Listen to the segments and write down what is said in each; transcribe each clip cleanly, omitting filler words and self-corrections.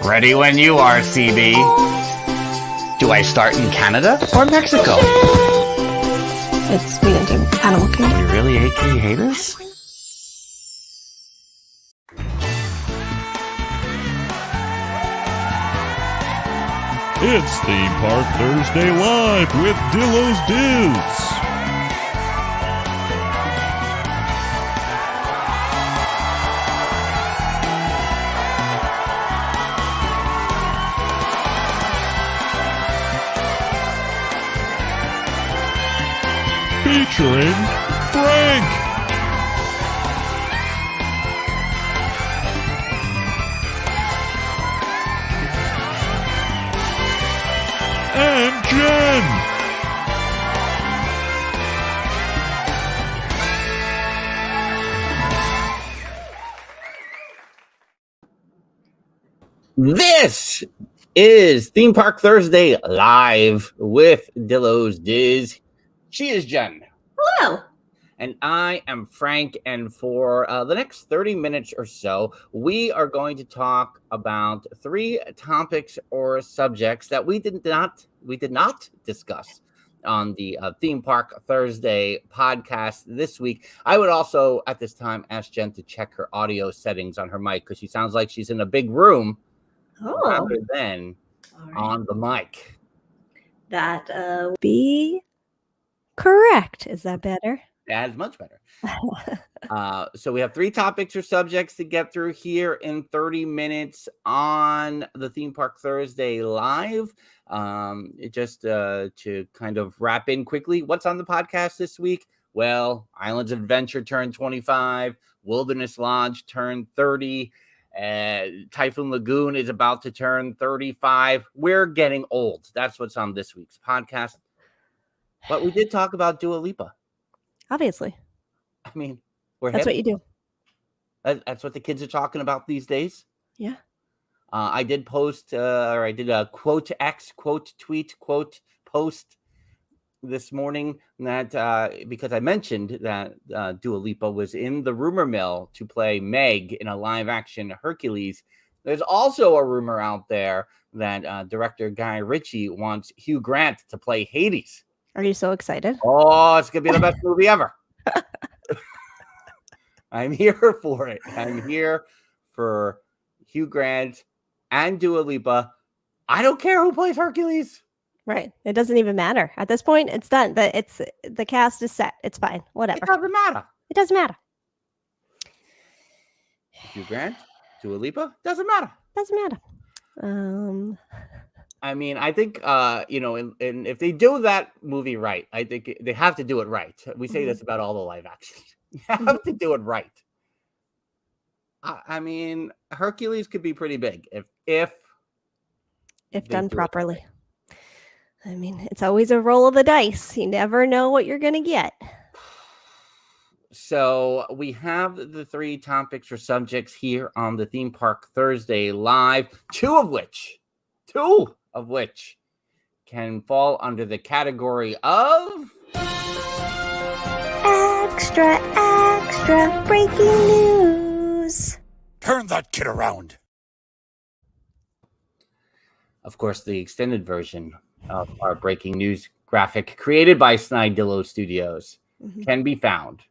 Ready when you are, CB. Do I start in Canada or Mexico? It's me and Animal Kingdom. You really hate us? It's Theme Park Thursday Live with Dillos Diz. Featuring Frank. And Jen. This is Theme Park Thursday Live with Dillos Diz. She is Jen. Hello. And I am Frank. And for the next 30 minutes or so, we are going to talk about 3 topics or subjects that we did not discuss on the Theme Park Thursday podcast this week. I would also, at this time, ask Jen to check her audio settings on her mic because she sounds like she's in a big room rather than on the mic. That would be correct. Is that better? That is much better. So we have 3 topics or subjects to get through here in 30 minutes on the Theme Park Thursday Live. Just to kind of wrap in quickly, what's on the podcast this week? Well, Islands of Adventure turned 25, Wilderness Lodge turned 30, Typhoon Lagoon is about to turn 35. We're getting old. That's what's on this week's podcast. But we did talk about Dua Lipa. Obviously. I mean, that's what you do. That's what the kids are talking about these days. Yeah. I did post, or I did a quote X, quote tweet, quote post this morning that because I mentioned that Dua Lipa was in the rumor mill to play Meg in a live action Hercules. There's also a rumor out there that director Guy Ritchie wants Hugh Grant to play Hades. Are you so excited? Oh, it's going to be the best movie ever. I'm here for it. I'm here for Hugh Grant and Dua Lipa. I don't care who plays Hercules. Right. It doesn't even matter. At this point, it's done. The cast is set. It's fine. Whatever. It doesn't matter. It doesn't matter. Hugh Grant, Dua Lipa, doesn't matter. Doesn't matter. I mean, I think, and if they do that movie right, I think they have to do it right. We say this about all the live action. You have to do it right. I mean, Hercules could be pretty big if done properly. Right. I mean, it's always a roll of the dice. You never know what you're going to get. So we have the 3 topics or subjects here on the Theme Park Thursday Live, two of which can fall under the category of extra breaking news. Turn that kid around. Of course, the extended version of our breaking news graphic created by Dillo Studios can be found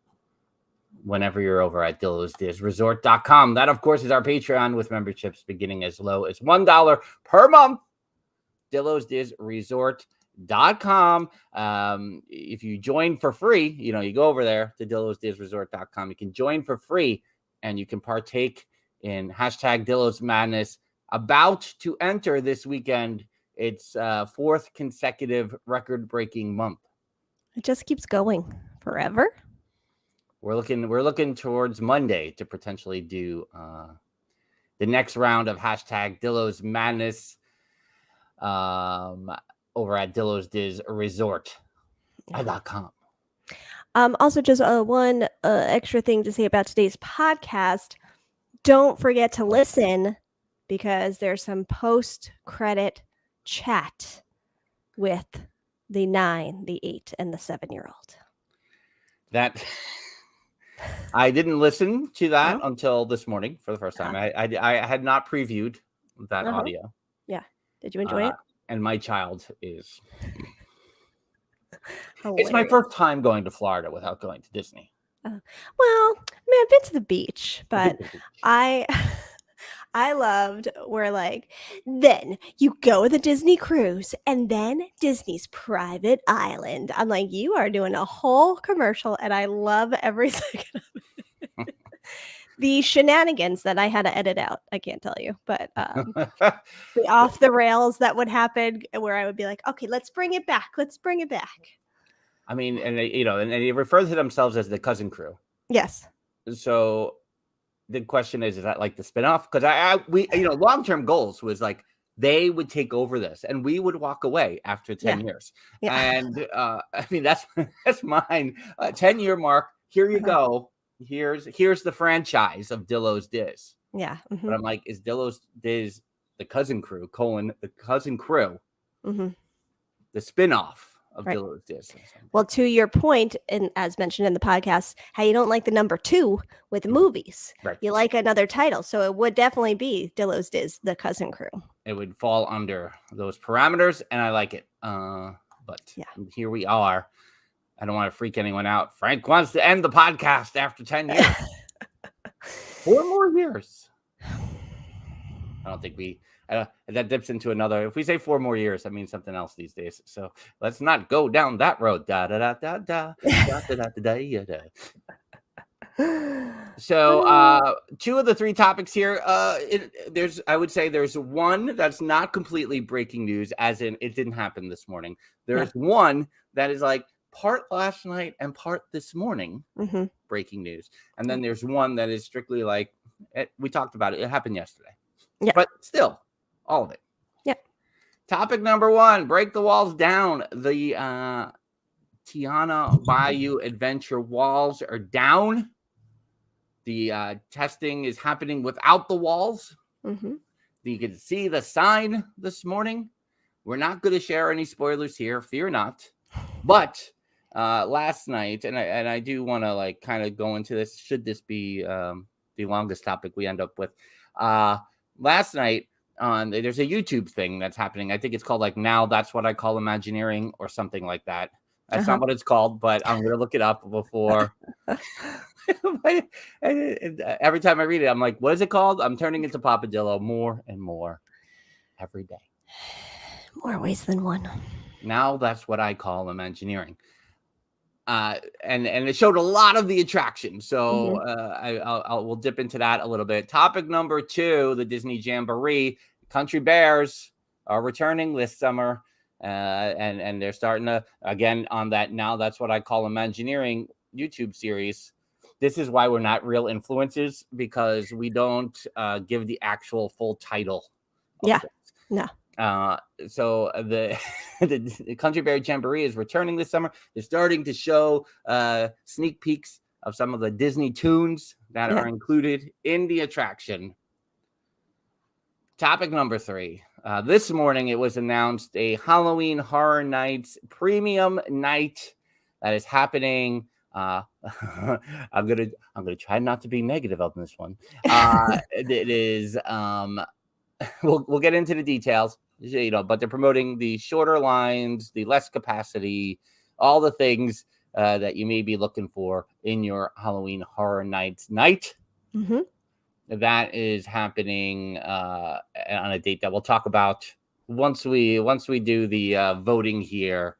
whenever you're over at DillosDizResort.com. That, of course, is our Patreon with memberships beginning as low as $1 per month. DillosDizResort.com. If you join for free, you go over there to DillosDizResort.com. You can join for free and you can partake in hashtag Dillos Madness, about to enter this weekend its 4th consecutive record-breaking month. It just keeps going forever. We're looking towards Monday to potentially do the next round of hashtag Dillos Madness over at DillosDizResort.com. Also, just one extra thing to say about today's podcast. Don't forget to listen because there's some post-credit chat with the 9, the 8, and the 7-year-old. That I didn't listen to that until this morning for the first time. I had not previewed that Uh-huh. audio. Yeah. Did you enjoy it? And my child is. Hilarious. It's my first time going to Florida without going to Disney. Well, I mean, I've been to the beach, but to the beach. I loved where like then you go with a Disney cruise and then Disney's private island. I'm like, you are doing a whole commercial, and I love every second of it. The shenanigans that I had to edit out, I can't tell you, but the off the rails that would happen where I would be like, okay, let's bring it back. Let's bring it back. I mean, and they refer to themselves as the cousin crew. Yes. So the question is that like the spinoff? Because we long-term goals was like they would take over this and we would walk away after 10 years. Yeah. And I mean, that's mine. 10-year mark. Here you go. Here's the franchise of Dillo's Diz. Yeah. Mm-hmm. But I'm like, is Dillo's Diz the cousin crew, the cousin crew, mm-hmm. the spinoff of Right. Dillo's Diz? Well, to your point, and as mentioned in the podcast, how you don't like the number 2 with movies. Right. You like another title. So it would definitely be Dillo's Diz, the cousin crew. It would fall under those parameters, and I like it. But here we are. I don't want to freak anyone out. Frank wants to end the podcast after 10 years. 4 more years. I don't think that dips into another. If we say 4 more years, that means something else these days. So let's not go down that road. Da da da da da da da da da da. So 2 of the 3 topics here. I would say there's one that's not completely breaking news, as in it didn't happen this morning. There's one that is like part last night and part this morning, breaking news. And then there's one that is strictly like we talked about it. It happened yesterday. Yeah. But still, all of it. Yeah. Topic number 1, break the walls down. The Tiana Bayou Adventure walls are down. The testing is happening without the walls. You can see the sign this morning. We're not going to share any spoilers here. Fear not. But last night, and I do want to like kind of go into this. Should this be the longest topic we end up with? Last night, there's a YouTube thing that's happening. I think it's called like Now That's What I Call Imagineering or something like that. That's not what it's called, but I'm going to look it up before. Every time I read it, I'm like, what is it called? I'm turning into Papa Dillo more and more every day. More ways than one. Now that's what I call Imagineering. And it showed a lot of the attraction. So we'll dip into that a little bit. Topic number 2, the Disney Jamboree. Country Bears are returning this summer. And they're starting to, again, on that Now That's What I Call Imagineering YouTube series. This is why we're not real influencers, because we don't give the actual full title. Yeah. No. So the Country Bear Jamboree is returning this summer. They're starting to show sneak peeks of some of the Disney tunes that are included in the attraction. Topic number 3. This morning it was announced a Halloween Horror Nights premium night that is happening. I'm gonna try not to be negative on this one. It is we'll get into the details, but they're promoting the shorter lines, the less capacity, all the things that you may be looking for in your Halloween Horror Nights night. That is happening on a date that we'll talk about once we do the voting here.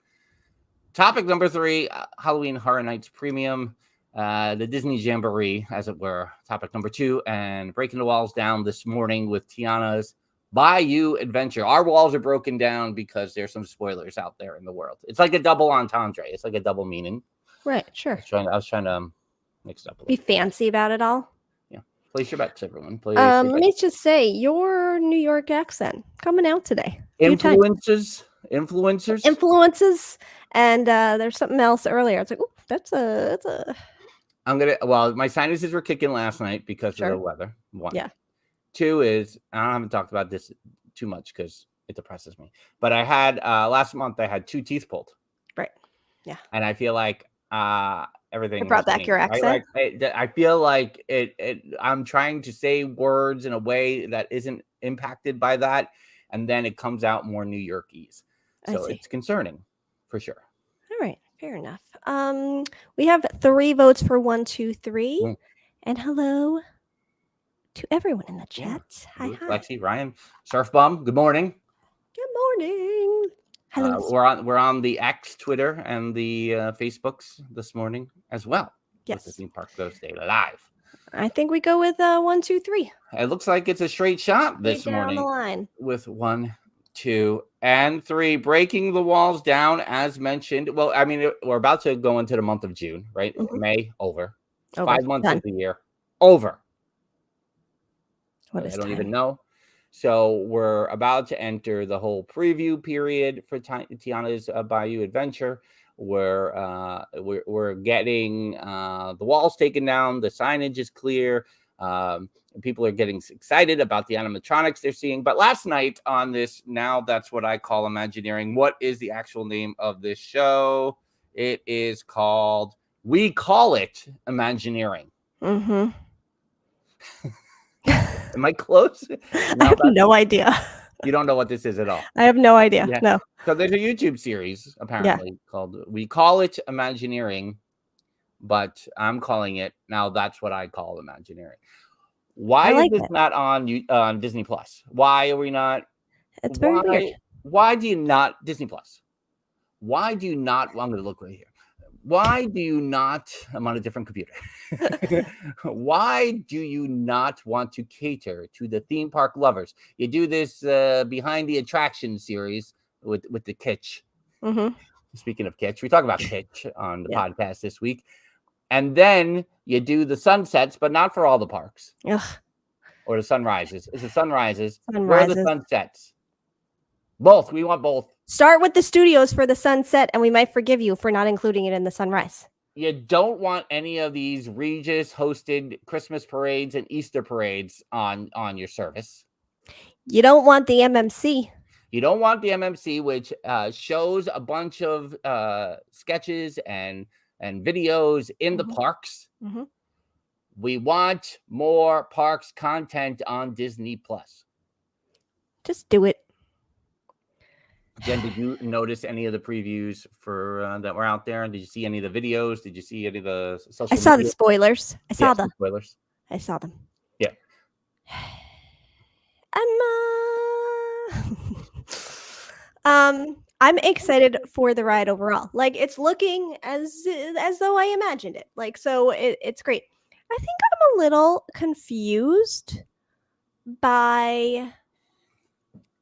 Topic number 3, Halloween Horror Nights Premium, the Disney Jamboree, as it were. Topic number 2, and breaking the walls down this morning with Tiana's Bayou Adventure. Our walls are broken down because there's some spoilers out there in the world. It's like a double entendre. It's like a double meaning. Right, sure. I was trying to mix it up a little. Be fancy about it all. Place your bets, everyone. Let me just say, your New York accent coming out today. Influences, and there's something else earlier. It's like, oh, that's a. My sinuses were kicking last night because of the weather. 1. Yeah. 2 is, I haven't talked about this too much because it depresses me. But I had last month I had 2 teeth pulled. Right. Yeah. And I feel like everything. It brought back your accent. I feel like it. I'm trying to say words in a way that isn't impacted by that, and then it comes out more New Yorkies. I So see. it's concerning for sure. All right, fair enough. We have 3 votes for 1, 2, 3. Mm. And hello to everyone in the Yeah. chat. Hi, Ruth, hi. Lexi, Ryan, Surf Bum. Good morning. Good morning. Hello. We're on the X, Twitter, and the Facebooks this morning as well. With the Yes. Theme Park Thursday live. I think we go with 1, 2, 3. It looks like it's a straight shot this Straight down morning the line. with 1, 2, and 3, breaking the walls down as mentioned. Well, I mean, we're about to go into the month of June, right? Mhm. May over. Over. 5 months Done. of the year over. What I is don't time? even know. So we're about to enter the whole preview period for Tiana's Bayou Adventure. We're getting the walls taken down. The signage is clear. People are getting excited about the animatronics they're seeing. But last night on this, now that's what I call Imagineering. What is the actual name of this show? It is called, we call it Imagineering. Mm-hmm. Am I close? I have no idea. You don't know what this is at all. I have no idea. Yeah. No. So there's a YouTube series apparently called We Call It Imagineering, but I'm calling it, now that's what I call Imagineering. Why like is this it. not on Disney Plus? Why are we not? It's very weird. Why do you not Disney Plus? Why do you not? Well, I'm going to look right here. Why do you not? I'm on a different computer. Why do you not want to cater to the theme park lovers? You do this behind the attraction series with the kitsch. Mm-hmm. Speaking of kitsch, we talk about kitsch on the Yeah. podcast this week. And then you do the sunsets, but not for all the parks. Ugh. Or the sunrises. It's the sunrises. Where are Sunrises. the sunsets? Both. We want both. Start with the studios for the sunset, and we might forgive you for not including it in the sunrise. You don't want any of these Regis hosted Christmas parades and Easter parades on your service. You don't want the MMC. You don't want the MMC, which shows a bunch of sketches and videos in the parks. Mm-hmm. We want more parks content on Disney Plus. Just do it. Jen, did you notice any of the previews for that were out there? Did you see any of the videos? Did you see any of the social I saw media? the spoilers. I saw Yes, them. the spoilers. I saw them. Yeah. I'm excited for the ride overall. Like, it's looking as though I imagined it. Like, so it's great. I think I'm a little confused by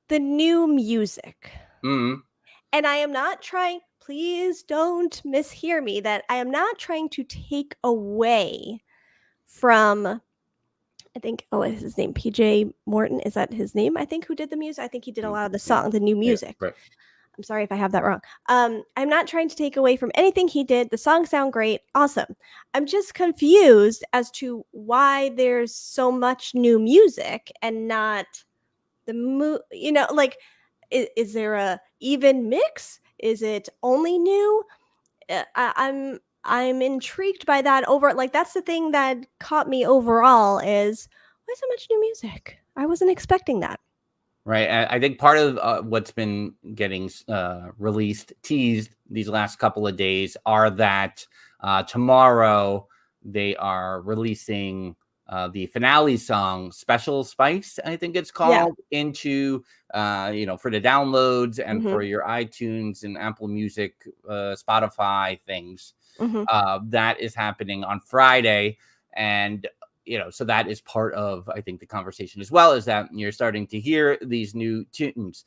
the new music. Mm-hmm. And I am not trying, please don't mishear me, that I am not trying to take away from, I think, what is his name? PJ Morton, is that his name? I think, who did the music? I think he did a lot of the song, the new music. Yeah, right. I'm sorry if I have that wrong. I'm not trying to take away from anything he did. The songs sound great. Awesome. I'm just confused as to why there's so much new music and not the like, is there a even mix? Is it only new? I'm intrigued by that like, that's the thing that caught me overall is, why so much new music? I wasn't expecting that. Right. I think part of what's been getting released, teased these last couple of days are that tomorrow they are releasing the finale song, Special Spice, I think it's called, into, for the downloads and for your iTunes and Apple Music, Spotify things. That is happening on Friday. And so that is part of, I think, the conversation as well, is that you're starting to hear these new tunes.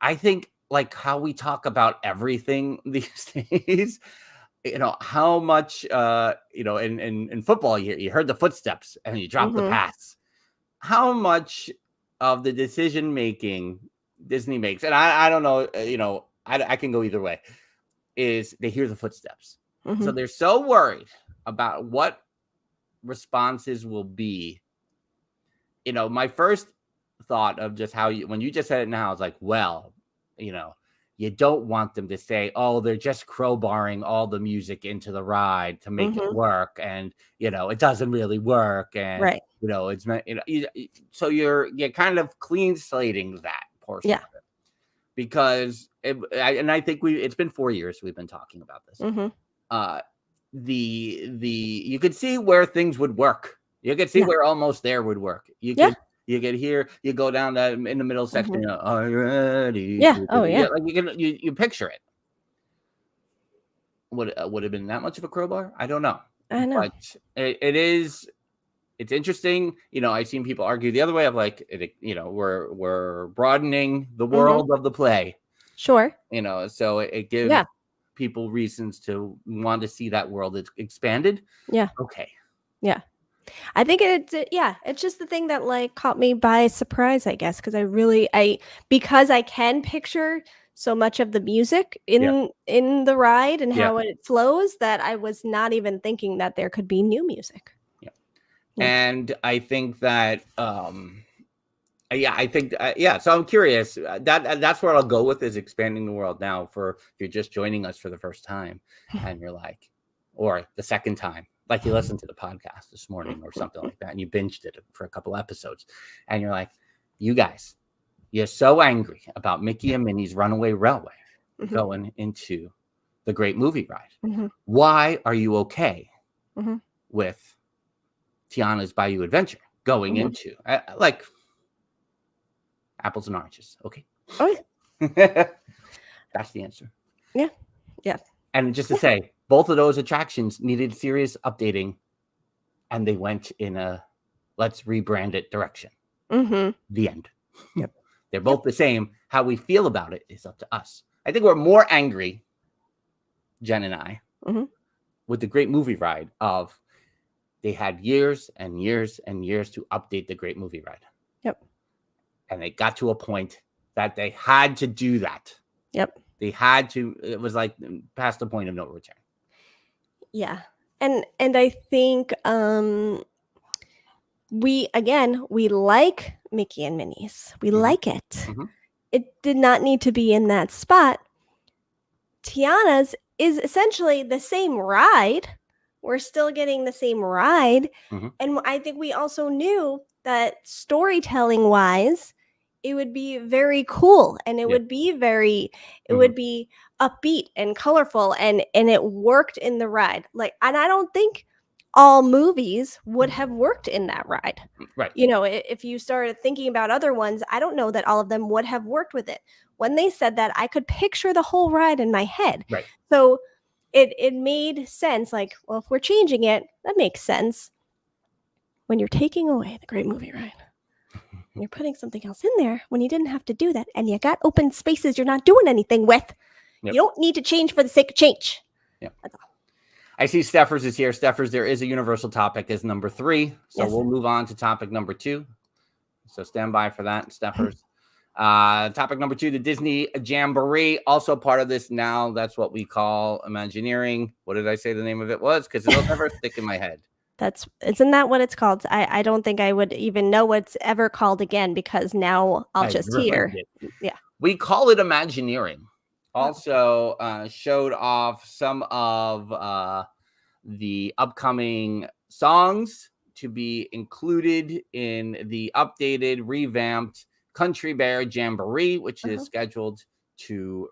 I think, like how we talk about everything these days, how much, in football, you heard the footsteps and you dropped the pass. How much of the decision making Disney makes, and I don't know, I can go either way, is they hear the footsteps. So they're so worried about what responses will be. My first thought of just how when you just said it now, I was like, well, you don't want them to say, oh, they're just crowbarring all the music into the ride to make it work. And, it doesn't really work. And, Right. it's meant, so you're kind of clean slating that portion of it. Because, I think it's been 4 years we've been talking about this. You could see where things would work. You could see where Almost There would work. You get here, you go down that in the middle section. Are you ready? Yeah. Oh, yeah. Like you picture it. Would have been that much of a crowbar? I don't know. I know. But it's interesting. I've seen people argue the other way of like, we're broadening the world of the play. Sure. So it gives people reasons to want to see that world expanded. Yeah. Okay. Yeah. I think it's just the thing that like caught me by surprise, I guess, because because I can picture so much of the music in the ride and how it flows that I was not even thinking that there could be new music. Yeah. And I think that so I'm curious. That's where I'll go with is expanding the world now for if you're just joining us for the first time and you're like, or the second time. Like you listened to the podcast this morning or something like that, and you binged it for a couple episodes, and you're like, you guys, you're so angry about Mickey and Minnie's Runaway Railway going into the Great Movie Ride. Why are you okay with Tiana's Bayou Adventure going into like apples and oranges? Okay. Oh, yeah. That's the answer. Yeah. Yeah. And just to say, both of those attractions needed serious updating, and they went in a let's rebrand it direction. The end. Yep. They're both the same. How we feel about it is up to us. I think we're more angry, Jen and I, with the Great Movie Ride of they had years and years and years to update the Great Movie Ride. Yep. And they got to a point that they had to do that. Yep. They had to. It was like past the point of no return. Yeah. And I think we like Mickey and Minnie's. We like it. It did not need to be in that spot. Tiana's is essentially the same ride. We're still getting the same ride. And I think we also knew that storytelling wise, it would be very cool and it would be it would be upbeat and colorful and it worked in the ride. Like, and I don't think all movies would have worked in that ride. Right. If you started thinking about other ones, I don't know that all of them would have worked with it. When they said that, I could picture the whole ride in my head. Right. So it made sense. Like, well, if we're changing it, that makes sense. When you're taking away the Great Movie Ride, you're putting something else in there when you didn't have to do that. And you got open spaces you're not doing anything with. You don't need to change for the sake of change. Yeah. That's all. I see Steffers is here. Steffers, there is a universal topic as number 3. So we'll move on to topic number 2. So stand by for that, Steffers. Topic number 2, the Disney Jamboree, also part of this now. That's what we call Imagineering. What did I say the name of it was? Because it'll never stick in my head. Isn't that what it's called? I don't think I would even know what's ever called again because now I'll just hear. Yeah. We call it Imagineering. Also showed off some of the upcoming songs to be included in the updated, revamped Country Bear Jamboree, which is scheduled to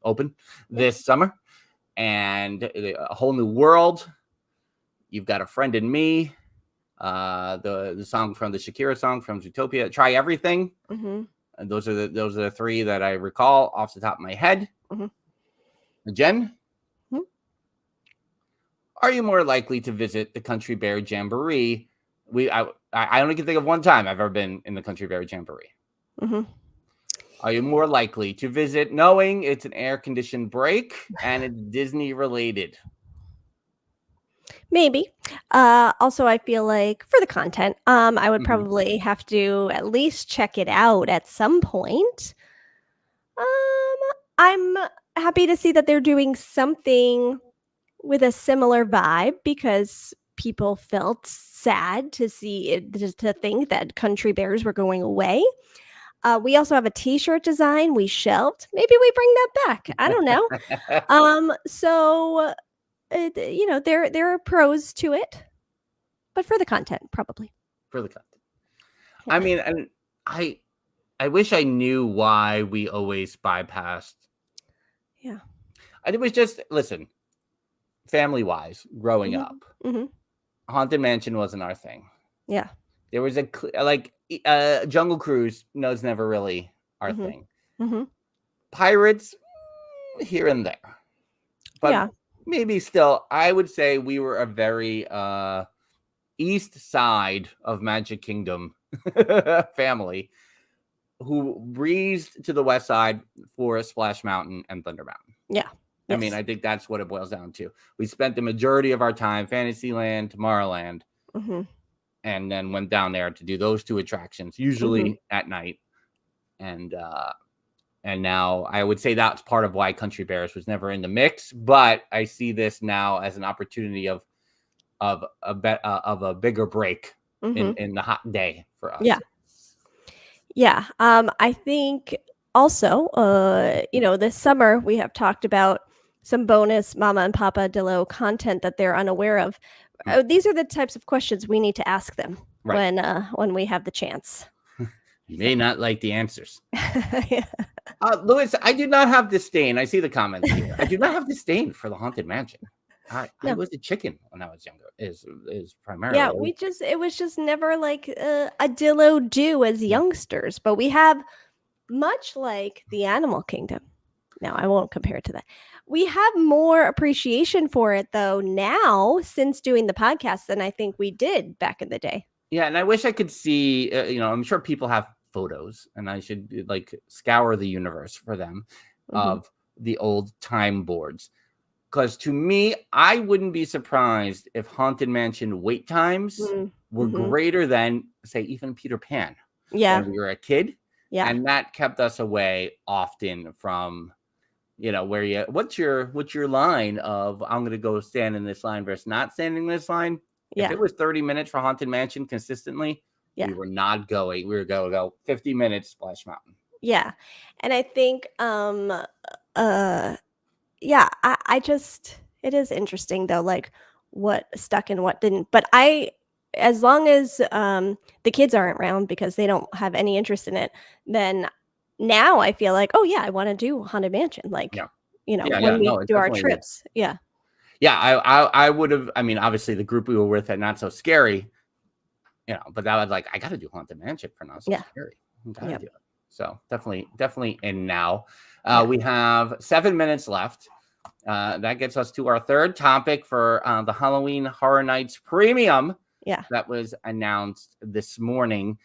open this summer. And A Whole New World, You've Got a Friend in Me, the song from the Shakira song from Zootopia, Try Everything. And those are the 3 that I recall off the top of my head. Jen, are you more likely to visit the Country Bear Jamboree? I only can think of one time I've ever been in the Country Bear Jamboree. Are you more likely to visit knowing it's an air-conditioned break and it's Disney-related? Maybe. Also, I feel like for the content, I would probably have to at least check it out at some point. I'm happy to see that they're doing something with a similar vibe because people felt sad to see it, to think that Country Bears were going away. We also have a T-shirt design we shelved. Maybe we bring that back. I don't know. So there are pros to it, but for the content, probably. For the content. I mean, and I wish I knew why we always bypassed. Yeah. It was just, listen, family-wise, growing up, Haunted Mansion wasn't our thing. Yeah. There was Jungle Cruise was never really our thing. Pirates, here and there. But maybe still, I would say we were a very east side of Magic Kingdom family who breezed to the west side for Splash Mountain and Thunder Mountain. Yeah. I mean, I think that's what it boils down to. We spent the majority of our time Fantasyland, Tomorrowland, and then went down there to do those two attractions, usually at night. And now I would say that's part of why Country Bears was never in the mix. But I see this now as an opportunity of a bigger break in the hot day for us. Yeah. Yeah. I think also, this summer we have talked about some bonus Mama and Papa Dillo content that they're unaware of. These are the types of questions we need to ask them when we have the chance. You may not like the answers. Louis, I do not have disdain. I see the comments here. I do not have disdain for the Haunted Mansion. I was a chicken when I was younger. Is primarily. Yeah, it was just never like a Dillo do as youngsters, but we have, much like the Animal Kingdom. Now I won't compare it to that. We have more appreciation for it though now since doing the podcast than I think we did back in the day. Yeah, and I wish I could see. I'm sure people have photos, and I should scour the universe for them of the old time boards. Because to me, I wouldn't be surprised if Haunted Mansion wait times were greater than, say, even Peter Pan. Yeah. When we were a kid. Yeah. And that kept us away often from, where what's your line of, I'm going to go stand in this line versus not standing in this line. Yeah. If it was 30 minutes for Haunted Mansion consistently, we were not going. We were going to go 50 minutes Splash Mountain. Yeah. And I think, I just, it is interesting though, like what stuck and what didn't. But as long as the kids aren't around because they don't have any interest in it, then now I feel like, oh yeah, I want to do Haunted Mansion. Like, when we do our trips. Yeah. Yeah. I would have, obviously the group we were with had Not So Scary, but that was like, I got to do Haunted Mansion for Not So Scary. Do it. So definitely in now. We have 7 minutes left. That gets us to our third topic for the Halloween Horror Nights Premium. Yeah. That was announced this morning.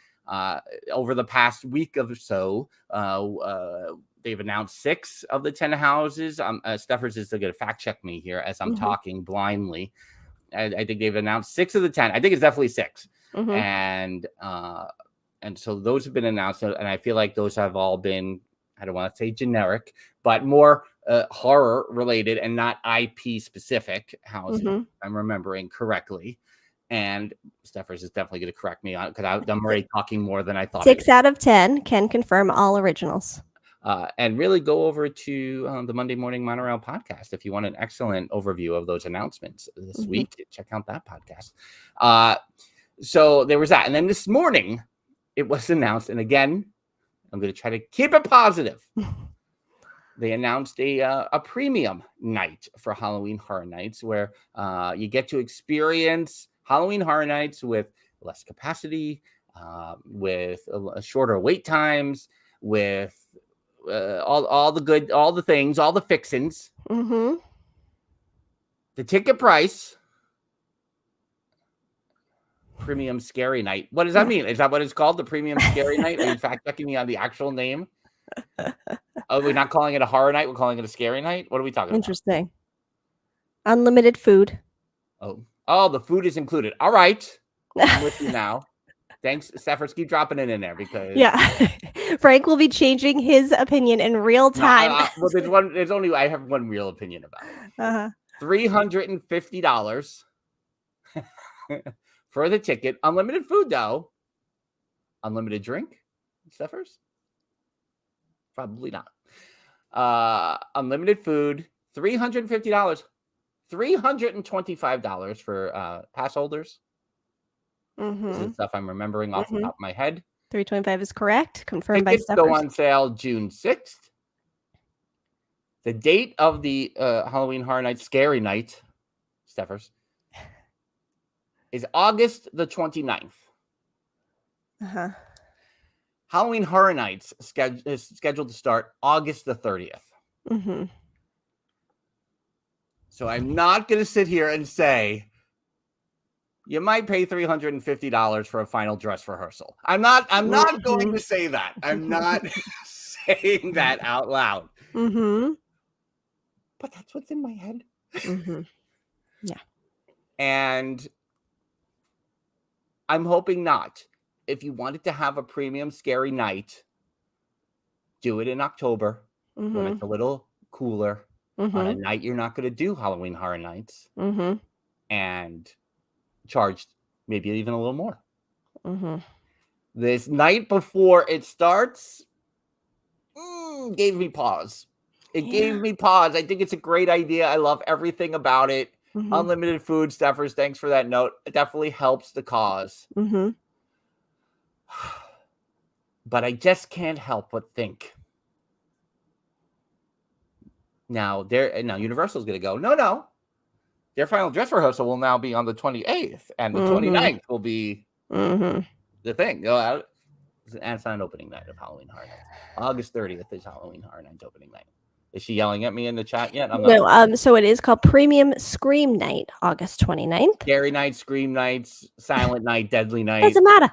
Over the past week or so, they've announced 6 of the 10 houses. Steffers is going to fact check me here as I'm talking blindly. I think they've announced 6 of the 10. I think it's definitely 6. And so those have been announced. And I feel like those have all been, I don't want to say generic, but more horror related and not IP specific housing. I'm remembering correctly. And Steffers is definitely going to correct me on it because I'm already talking more than I thought. 6 out of 10 can confirm all originals. And really go over to the Monday Morning Monorail podcast if you want an excellent overview of those announcements this week. Check out that podcast. So there was that. And then this morning it was announced. And again, I'm going to try to keep it positive. They announced a premium night for Halloween Horror Nights where you get to experience Halloween Horror Nights with less capacity, with shorter wait times, with all the things, all the fixins. The ticket price, premium scary night. What does that mean? Is that what it's called? The premium scary night? Are you fact checking me on the actual name? Oh, we're not calling it a horror night. We're calling it a scary night. What are we talking about? Interesting. Unlimited food. Oh, the food is included. All right. I'm with you now. Thanks, Steffers. Keep dropping it in there because Frank will be changing his opinion in real time. I have one real opinion about it. $350 for the ticket. Unlimited food though. Unlimited drink, Steffers. Probably not. Unlimited food, $350. $325 for pass holders. This is stuff I'm remembering off the top of my head. 325 is correct. Confirmed by Tickets Stuffers. go on sale June 6th. The date of the Halloween Horror Night, Scary Night, Steffers, is August the 29th. Halloween Horror Nights is scheduled to start August the 30th. So I'm not going to sit here and say you might pay $350 for a final dress rehearsal. I'm not going to say that. I'm not saying that out loud. But that's what's in my head. Yeah. And I'm hoping not. If you wanted to have a premium scary night, do it in October when it's a little cooler. On a night you're not going to do Halloween Horror Nights. And charge maybe even a little more. This night before it starts gave me pause. It gave me pause. I think it's a great idea. I love everything about it. Unlimited food, Steffers. Thanks for that note. It definitely helps the cause. But I just can't help but think. Now Universal's going to go, no. Their final dress rehearsal will now be on the 28th, and the 29th will be the thing. And it's not an opening night of Halloween Horror Nights. August 30th is Halloween Horror Nights opening night. Is she yelling at me in the chat yet? No, so it is called Premium Scream Night, August 29th. Scary Night, Scream Nights, Silent Night, Deadly Night. Doesn't matter.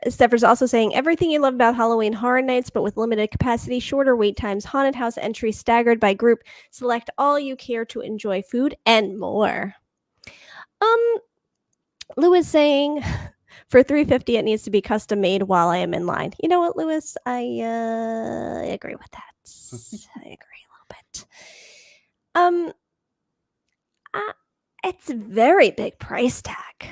Steffers also saying everything you love about Halloween Horror Nights, but with limited capacity, shorter wait times, haunted house entry staggered by group. Select all you care to enjoy food and more. Lewis saying for $350 it needs to be custom made while I am in line. You know what, Lewis? I agree with that. I agree a little bit. It's a very big price tag.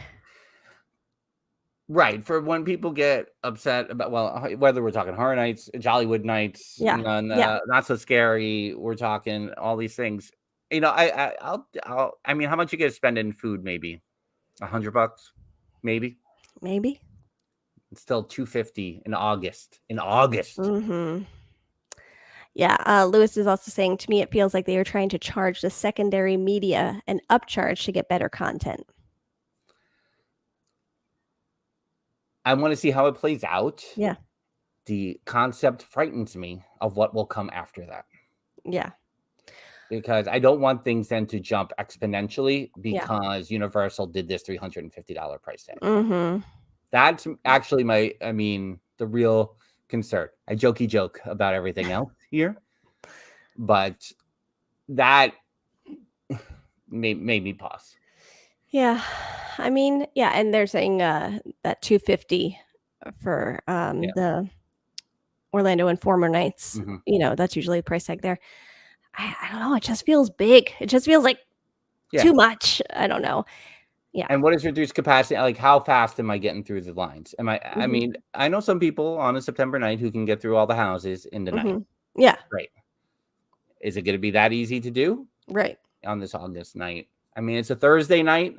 Right, for when people get upset about, whether we're talking Horror Nights, Jollywood Nights, Not So Scary, we're talking all these things. You know, I mean, how much you get to spend in food? Maybe $100, maybe. It's still $250 in August. Yeah, Lewis is also saying, to me, it feels like they are trying to charge the secondary media an upcharge to get better content. I want to see how it plays out. Yeah. The concept frightens me of what will come after that. Yeah. Because I don't want things then to jump exponentially because Universal did this $350 price tag. That's actually the real concern. I joke about everything else here, but that made me pause. Yeah, I mean, and they're saying that $250 for the Orlando Informer Nights. You know, that's usually a price tag there. I don't know. It just feels big. It just feels like too much. I don't know. Yeah. And what is reduced capacity? Like, how fast am I getting through the lines? I mean, I know some people on a September night who can get through all the houses in the night. Yeah. Right. Is it going to be that easy to do? Right. On this August night. I mean, it's a Thursday night.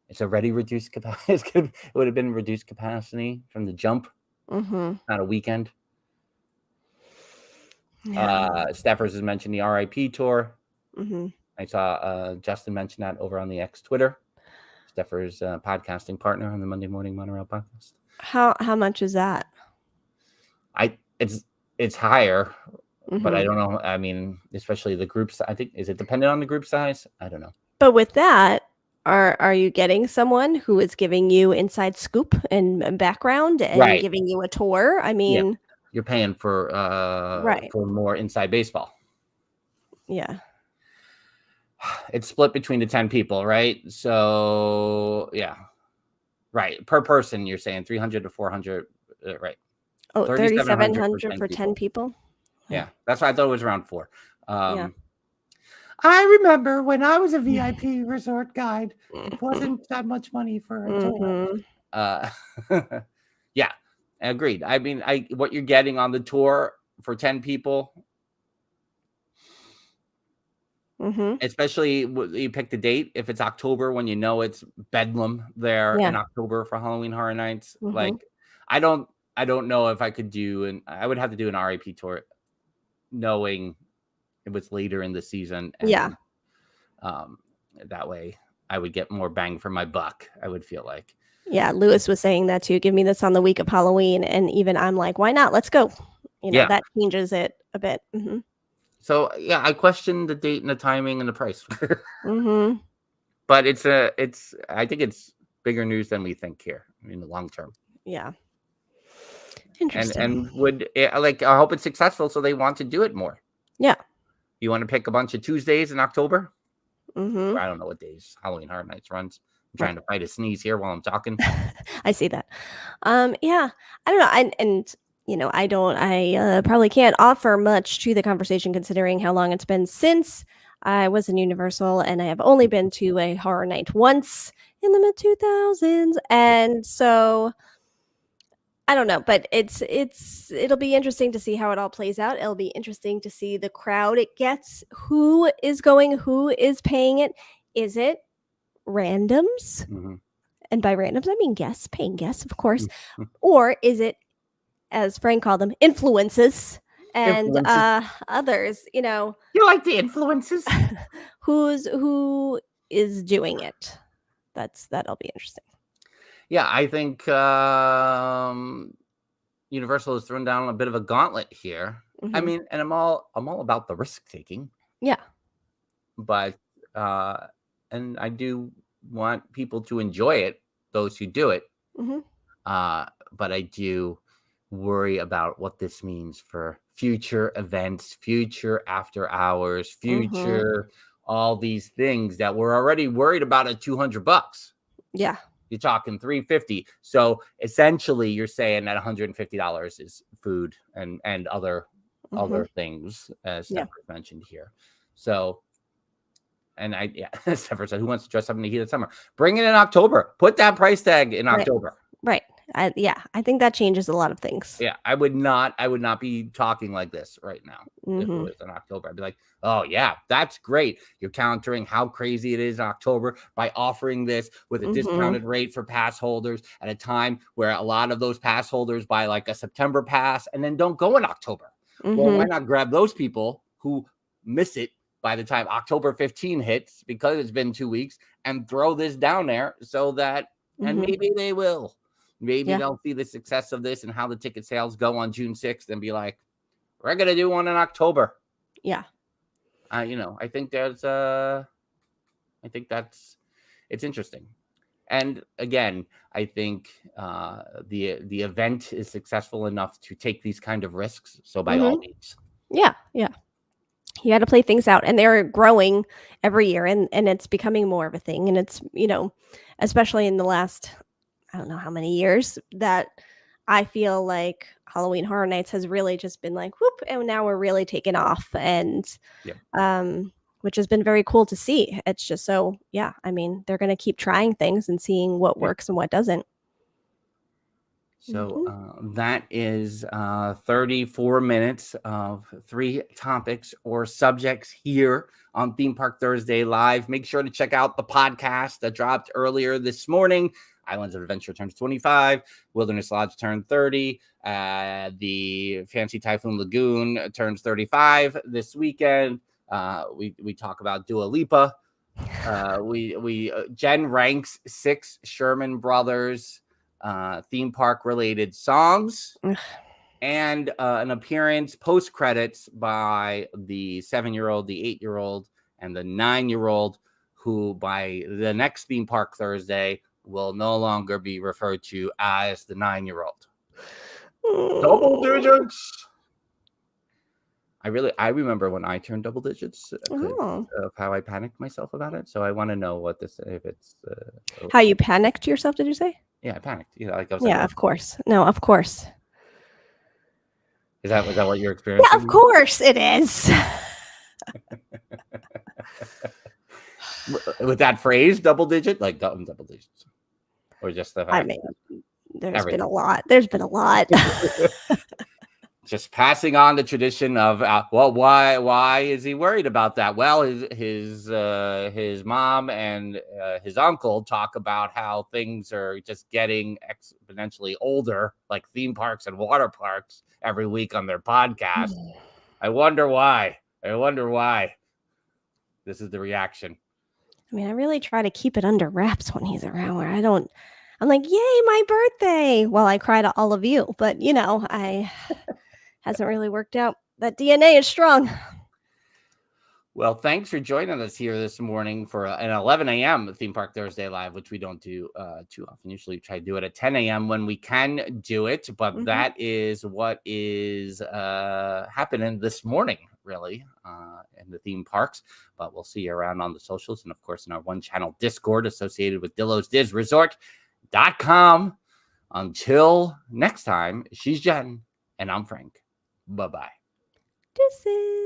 It's already reduced capacity. It would have been reduced capacity from the jump. Not a weekend. Steffers has mentioned the RIP tour. I saw Justin mention that over on the X Twitter. Steffers' podcasting partner on the Monday Morning Monorail podcast. How much is that? It's higher, but I don't know. I mean, especially the groups. I think, is it dependent on the group size? I don't know. But with that, are you getting someone who is giving you inside scoop and background and giving you a tour? I mean, you're paying for more inside baseball. Yeah. It's split between the 10 people, right? So, right. Per person, you're saying 300 to 400, right? Oh, 3,700 for 10 people? Yeah, that's why I thought it was around 4. I remember when I was a VIP resort guide, it wasn't that much money for a tour. Agreed. I mean, what you're getting on the tour for 10 people, especially you pick the date. If it's October, when you know it's bedlam there in October for Halloween Horror Nights, like I don't know if I could do, and I would have to do an RIP tour, knowing it was later in the season. And, that way I would get more bang for my buck. I would feel like. Yeah, Lewis was saying that too. Give me this on the week of Halloween, and even I'm like, why not? Let's go. That changes it a bit. So yeah, I question the date and the timing and the price. But I think it's bigger news than we think here in the long term. Yeah. Interesting. And I hope it's successful, so they want to do it more. Yeah. You want to pick a bunch of Tuesdays in October? I don't know what days Halloween Horror Nights runs. I'm trying to fight a sneeze here while I'm talking. I see that. Yeah, I don't know. I probably can't offer much to the conversation considering how long it's been since I was in Universal, and I have only been to a horror night once in the mid 2000s. And so I don't know, but it'll be interesting to see how it all plays out. It'll be interesting to see the crowd it gets, who is going, who is paying it. Is it randoms? And by randoms, I mean guests, paying guests, of course. Or is it, as Frank called them, influences and others, You like the influences? who is doing it? That'll be interesting. Yeah, I think Universal has thrown down a bit of a gauntlet here. I mean, and I'm all about the risk taking. Yeah. But and I do want people to enjoy it, those who do it. But I do worry about what this means for future events, future after hours, future all these things that we're already worried about at $200. Yeah. You're talking $350. So essentially you're saying that $150 is food and other things, as Steph mentioned here. So, and Steph said, who wants to dress up in the heat of summer? Bring it in October. Put that price tag in October. Right. I think that changes a lot of things. Yeah, I would not be talking like this right now. If it was in October, I'd be like, oh yeah, that's great. You're countering how crazy it is in October by offering this with a discounted rate for pass holders at a time where a lot of those pass holders buy like a September pass and then don't go in October. Well, why not grab those people who miss it by the time October 15 hits, because it's been 2 weeks, and throw this down there so that, and maybe they will. Maybe they'll see the success of this and how the ticket sales go on June 6th and be like, we're going to do one in October. Yeah. I think it's interesting. And again, I think the event is successful enough to take these kind of risks. So by all means. Yeah. Yeah. You got to play things out, and they're growing every year, and it's becoming more of a thing. And it's, especially in the last, I don't know how many years, that I feel like Halloween Horror Nights has really just been like, whoop, and now we're really taking off, and which has been very cool to see. It's just so, I mean, they're going to keep trying things and seeing what works and what doesn't. So that is 34 minutes of 3 topics or subjects here on Theme Park Thursday Live. Make sure to check out the podcast that dropped earlier this morning. Islands of Adventure turns 25. Wilderness Lodge turned 30. The Fancy Typhoon Lagoon turns 35 this weekend. We talk about Dua Lipa. Jen ranks 6 Sherman Brothers theme park related songs and an appearance post credits by the 7-year-old, the 8-year-old, and the 9-year-old, who by the next Theme Park Thursday will no longer be referred to as the 9-year-old. Double digits. I remember when I turned double digits of how I panicked myself about it. So I want to know if it's how you panicked yourself. Did you say? Yeah, I panicked. Like I was. Yeah, of course. No, of course. Was that what you're experiencing? Yeah, of course it is. With that phrase, double digit, like double digits, or just the fact. I mean, There's been a lot. There's been a lot. Just passing on the tradition of why is he worried about that? Well, his mom and his uncle talk about how things are just getting exponentially older, like theme parks and water parks, every week on their podcast. I wonder why. This is the reaction. I mean, I really try to keep it under wraps when he's around, where I'm like, yay, my birthday. Well, I cry to all of you, but I hasn't really worked out. That DNA is strong. Well, thanks for joining us here this morning for an 11 a.m. Theme Park Thursday Live, which we don't do too often. Usually try to do it at 10 a.m. when we can do it, but that is what is happening this morning, really, in the theme parks. But we'll see you around on the socials and, of course, in our one-channel Discord associated with Dillos Diz Resort.com. Until next time, she's Jen, and I'm Frank. Bye-bye. Deuces.